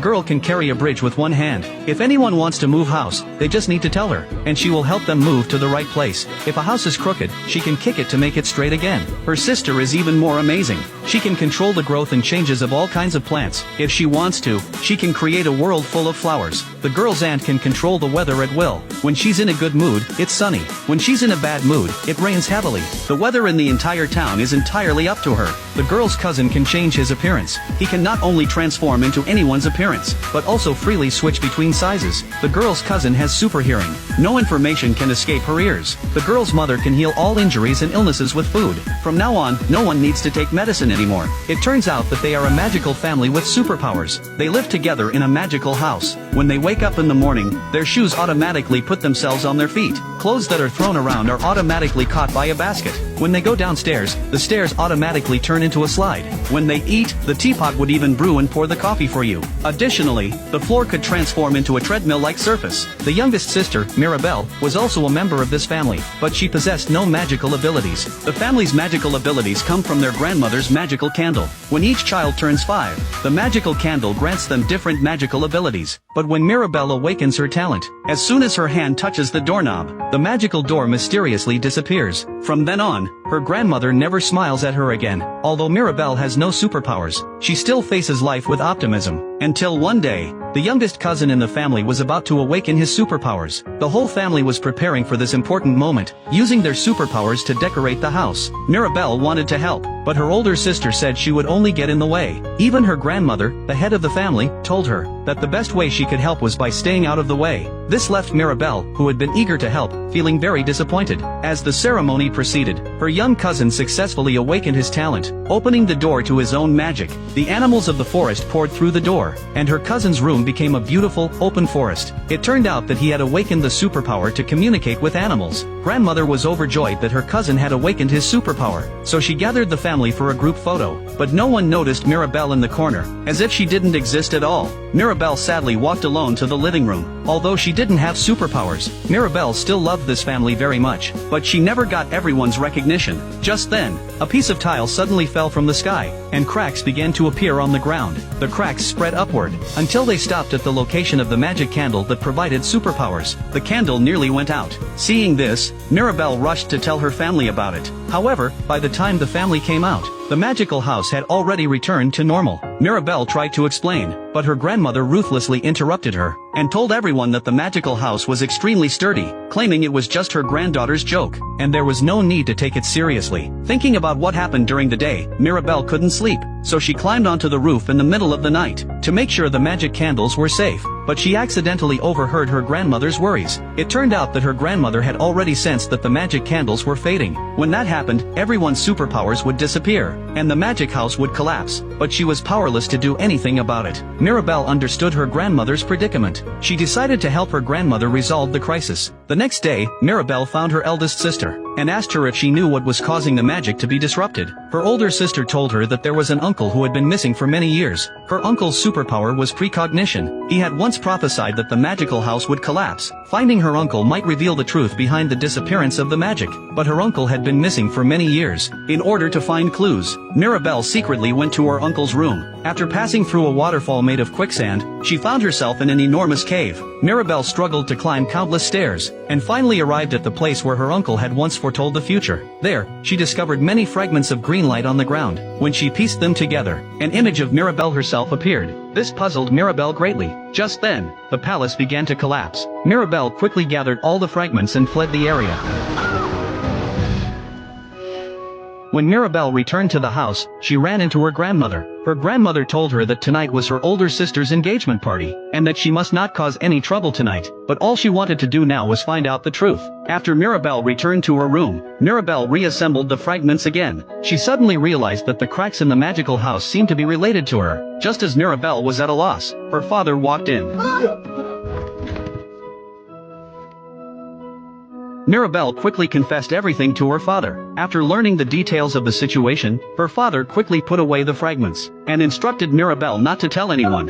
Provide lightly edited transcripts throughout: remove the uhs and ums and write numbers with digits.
Girl can carry a bridge with one hand. If anyone wants to move house, they just need to tell her, and she will help them move to the right place. If a house is crooked, she can kick it to make it straight again. Her sister is even more amazing. She can control the growth and changes of all kinds of plants. If she wants to, she can create a world full of flowers. The girl's aunt can control the weather at will. When she's in a good mood, it's sunny. When she's in a bad mood, it rains heavily. The weather in the entire town is entirely up to her. The girl's cousin can change his appearance. He can not only transform into anyone's appearance, but also freely switch between sizes. The girl's cousin has super hearing. No information can escape her ears. The girl's mother can heal all injuries and illnesses with food. From now on, no one needs to take medicine anymore. It turns out that they are a magical family with superpowers. They live together in a magical house. When they wake up in the morning, their shoes automatically put themselves on their feet. Clothes that are thrown around are automatically caught by a basket. When they go downstairs, the stairs automatically turn into a slide. When they eat, the teapot would even brew and pour the coffee for you. Additionally, the floor could transform into a treadmill-like surface. The youngest sister, Mirabel, was also a member of this family, but she possessed no magical abilities. The family's magical abilities come from their grandmother's magical candle. When each child turns 5, the magical candle grants them different magical abilities. But when Mirabel awakens her talent, as soon as her hand touches the doorknob, the magical door mysteriously disappears. From then on, her grandmother never smiles at her again. Although Mirabel has no superpowers, she still faces life with optimism. Until one day, the youngest cousin in the family was about to awaken his superpowers. The whole family was preparing for this important moment, using their superpowers to decorate the house. Mirabel wanted to help, but her older sister said she would only get in the way. Even her grandmother, the head of the family, told her that the best way she could help was by staying out of the way. This left Mirabel, who had been eager to help, feeling very disappointed. As the ceremony proceeded, her young cousin successfully awakened his talent, opening the door to his own magic. The animals of the forest poured through the door, and her cousin's room became a beautiful, open forest. It turned out that he had awakened the superpower to communicate with animals. Grandmother was overjoyed that her cousin had awakened his superpower, so she gathered the family for a group photo. But no one noticed Mirabel in the corner, as if she didn't exist at all. Mirabel sadly walked alone to the living room. Although she didn't have superpowers, Mirabel still loved this family very much, but she never got everyone's recognition. Just then, a piece of tile suddenly fell from the sky, and cracks began to appear on the ground. The cracks spread upward, until they stopped at the location of the magic candle that provided superpowers. The candle nearly went out. Seeing this, Mirabel rushed to tell her family about it. However, by the time the family came out, the magical house had already returned to normal. Mirabel tried to explain, but her grandmother ruthlessly interrupted her, and told everyone that the magical house was extremely sturdy, claiming it was just her granddaughter's joke, and there was no need to take it seriously. Thinking about what happened during the day, Mirabel couldn't sleep, so she climbed onto the roof in the middle of the night, to make sure the magic candles were safe. But she accidentally overheard her grandmother's worries. It turned out that her grandmother had already sensed that the magic candles were fading. When that happened, everyone's superpowers would disappear, and the magic house would collapse, but she was powerless to do anything about it. Mirabel understood her grandmother's predicament. She decided to help her grandmother resolve the crisis. The next day, Mirabel found her eldest sister, and asked her if she knew what was causing the magic to be disrupted. Her older sister told her that there was an uncle who had been missing for many years. Her uncle's superpower was precognition. He had once prophesied that the magical house would collapse. Finding her uncle might reveal the truth behind the disappearance of the magic, but her uncle had been missing for many years. In order to find clues, Mirabel secretly went to her uncle's room. After passing through a waterfall made of quicksand, she found herself in an enormous cave. Mirabel struggled to climb countless stairs, and finally arrived at the place where her uncle had once foretold the future. There, she discovered many fragments of green light on the ground. When she pieced them together, an image of Mirabel herself appeared. This puzzled Mirabel greatly. Just then, the palace began to collapse. Mirabel quickly gathered all the fragments and fled the area. When Mirabel returned to the house, she ran into her grandmother. Her grandmother told her that tonight was her older sister's engagement party, and that she must not cause any trouble tonight, but all she wanted to do now was find out the truth. After Mirabel returned to her room, Mirabel reassembled the fragments again. She suddenly realized that the cracks in the magical house seemed to be related to her. Just as Mirabel was at a loss, her father walked in. Mirabel quickly confessed everything to her father. After learning the details of the situation, her father quickly put away the fragments, and instructed Mirabel not to tell anyone.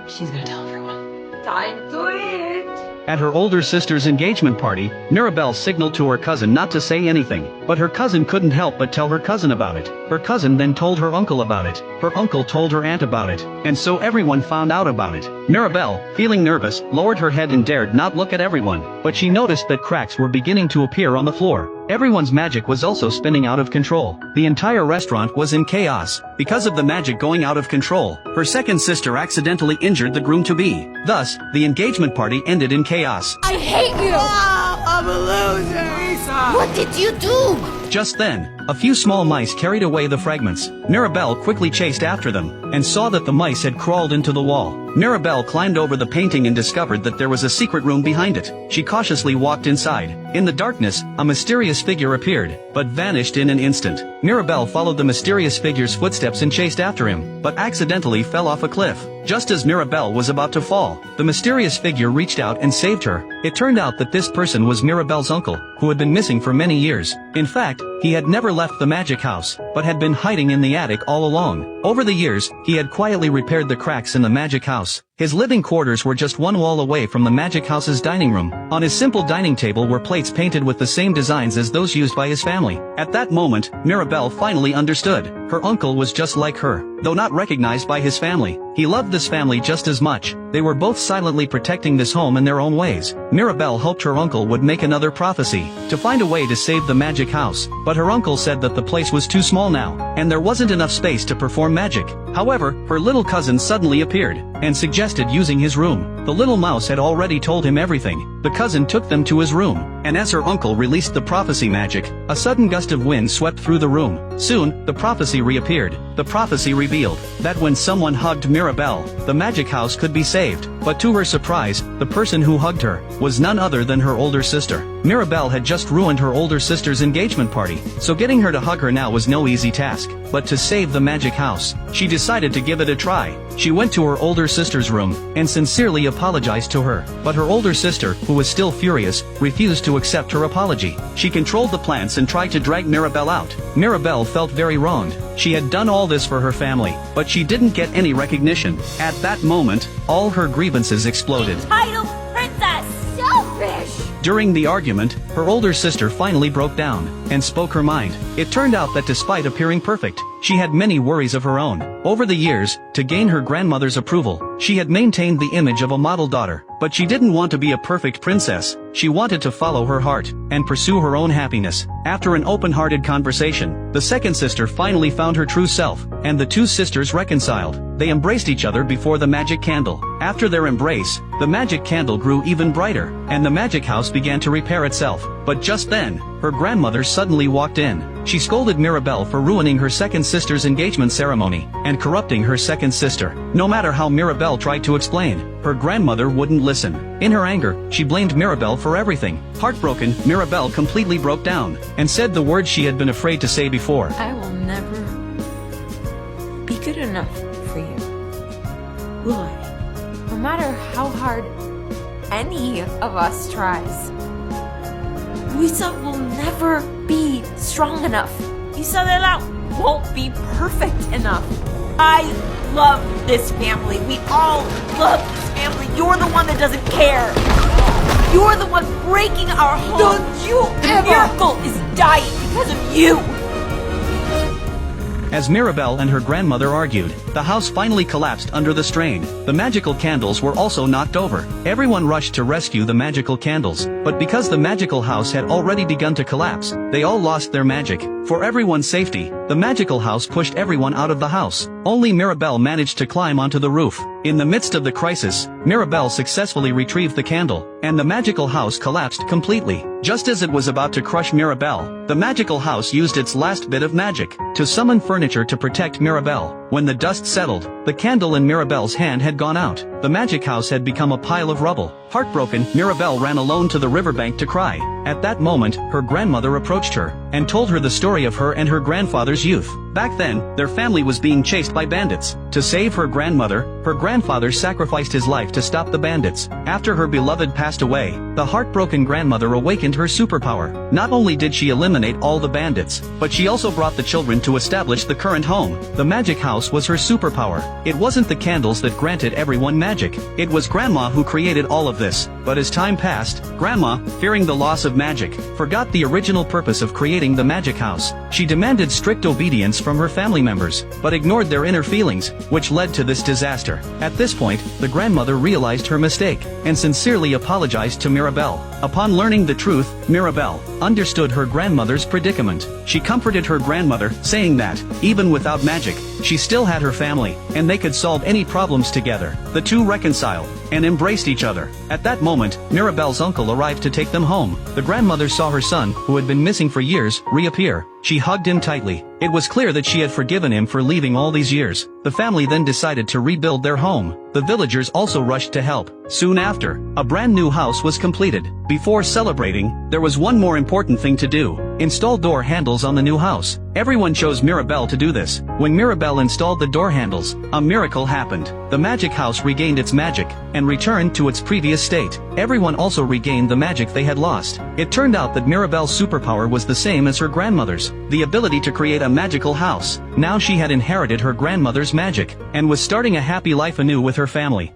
She's gonna tell everyone. Time to eat! At her older sister's engagement party, Mirabel signaled to her cousin not to say anything, but her cousin couldn't help but tell her cousin about it. Her cousin then told her uncle about it. Her uncle told her aunt about it, and so everyone found out about it. Mirabel, feeling nervous, lowered her head and dared not look at everyone, but she noticed that cracks were beginning to appear on the floor. Everyone's magic was also spinning out of control. The entire restaurant was in chaos. Because of the magic going out of control, her second sister accidentally injured the groom-to-be. Thus, the engagement party ended in chaos. I hate you! Oh, I'm a loser! Lisa! What did you do? Just then, a few small mice carried away the fragments. Mirabel quickly chased after them, and saw that the mice had crawled into the wall. Mirabel climbed over the painting and discovered that there was a secret room behind it. She cautiously walked inside. In the darkness, a mysterious figure appeared, but vanished in an instant. Mirabel followed the mysterious figure's footsteps and chased after him, but accidentally fell off a cliff. Just as Mirabel was about to fall, the mysterious figure reached out and saved her. It turned out that this person was Mirabel's uncle, who had been missing for many years. In fact, he had never left the magic house, but had been hiding in the attic all along. Over the years, he had quietly repaired the cracks in the magic house. His living quarters were just one wall away from the magic house's dining room. On his simple dining table were plates painted with the same designs as those used by his family. At that moment, Mirabel finally understood. Her uncle was just like her, though not recognized by his family. He loved this family just as much. They were both silently protecting this home in their own ways. Mirabel hoped her uncle would make another prophecy to find a way to save the magic house, but her uncle said that the place was too small now, and there wasn't enough space to perform magic. However, her little cousin suddenly appeared, and suggested using his room. The little mouse had already told him everything. The cousin took them to his room, and as her uncle released the prophecy magic, a sudden gust of wind swept through the room. Soon, the prophecy reappeared. The prophecy revealed that when someone hugged Mirabel, the magic house could be saved. But to her surprise, the person who hugged her was none other than her older sister. Mirabel had just ruined her older sister's engagement party, so getting her to hug her now was no easy task. But to save the magic house, she decided to give it a try. She went to her older sister's room, and sincerely apologized to her. But her older sister, who was still furious, refused to accept her apology. She controlled the plants and tried to drag Mirabel out. Mirabel felt very wronged. She had done all this for her family, but she didn't get any recognition. At that moment, all her grievances exploded. Title princess! Selfish! During the argument, her older sister finally broke down, and spoke her mind. It turned out that despite appearing perfect, she had many worries of her own. Over the years, to gain her grandmother's approval, she had maintained the image of a model daughter. But she didn't want to be a perfect princess. She wanted to follow her heart, and pursue her own happiness. After an open-hearted conversation, the second sister finally found her true self, and the two sisters reconciled. They embraced each other before the magic candle. After their embrace, the magic candle grew even brighter, and the magic house began to repair itself. But just then, her grandmother suddenly walked in. She scolded Mirabel for ruining her second sister's engagement ceremony, and corrupting her second sister. No matter how Mirabel tried to explain, her grandmother wouldn't listen. In her anger, she blamed Mirabel for everything. Heartbroken, Mirabel completely broke down, and said the words she had been afraid to say before. I will never be good enough for you, will I? No matter how hard any of us tries, Lisa will never be strong enough. Isabella won't be perfect enough. I love this family. We all love this family. You're the one that doesn't care. You're the one breaking our home. Don't you The miracle is dying because of you. As Mirabel and her grandmother argued, the house finally collapsed under the strain. The magical candles were also knocked over. Everyone rushed to rescue the magical candles, but because the magical house had already begun to collapse, they all lost their magic. For everyone's safety, the magical house pushed everyone out of the house. Only Mirabel managed to climb onto the roof. In the midst of the crisis, Mirabel successfully retrieved the candle, and the magical house collapsed completely. Just as it was about to crush Mirabel, the magical house used its last bit of magic to summon furniture to protect Mirabel. When the dust settled, the candle in Mirabel's hand had gone out. The magic house had become a pile of rubble. Heartbroken, Mirabel ran alone to the riverbank to cry. At that moment, her grandmother approached her, and told her the story of her and her grandfather's youth. Back then, their family was being chased by bandits. To save her grandfather sacrificed his life to stop the bandits. After her beloved passed away, the heartbroken grandmother awakened her superpower. Not only did she eliminate all the bandits, but she also brought the children to establish the current home. The magic house was her superpower. It wasn't the candles that granted everyone magic. magic. It was Grandma who created all of this, but as time passed, Grandma, fearing the loss of magic, forgot the original purpose of creating the magic house. She demanded strict obedience from her family members, but ignored their inner feelings, which led to this disaster. At this point, the grandmother realized her mistake, and sincerely apologized to Mirabel. Upon learning the truth, Mirabel understood her grandmother's predicament. She comforted her grandmother, saying that, even without magic, she still had her family, and they could solve any problems together. The two reconciled, and embraced each other. At that moment, Mirabel's uncle arrived to take them home. The grandmother saw her son, who had been missing for years, reappear. She hugged him tightly. It was clear that she had forgiven him for leaving all these years. The family then decided to rebuild their home. The villagers also rushed to help. Soon after, a brand new house was completed. Before celebrating, there was one more important thing to do: install door handles on the new house. Everyone chose Mirabel to do this. When Mirabel installed the door handles, a miracle happened. The magic house regained its magic, and returned to its previous state. Everyone also regained the magic they had lost. It turned out that Mirabel's superpower was the same as her grandmother's, the ability to create a magical house. Now she had inherited her grandmother's magic, and was starting a happy life anew with her family.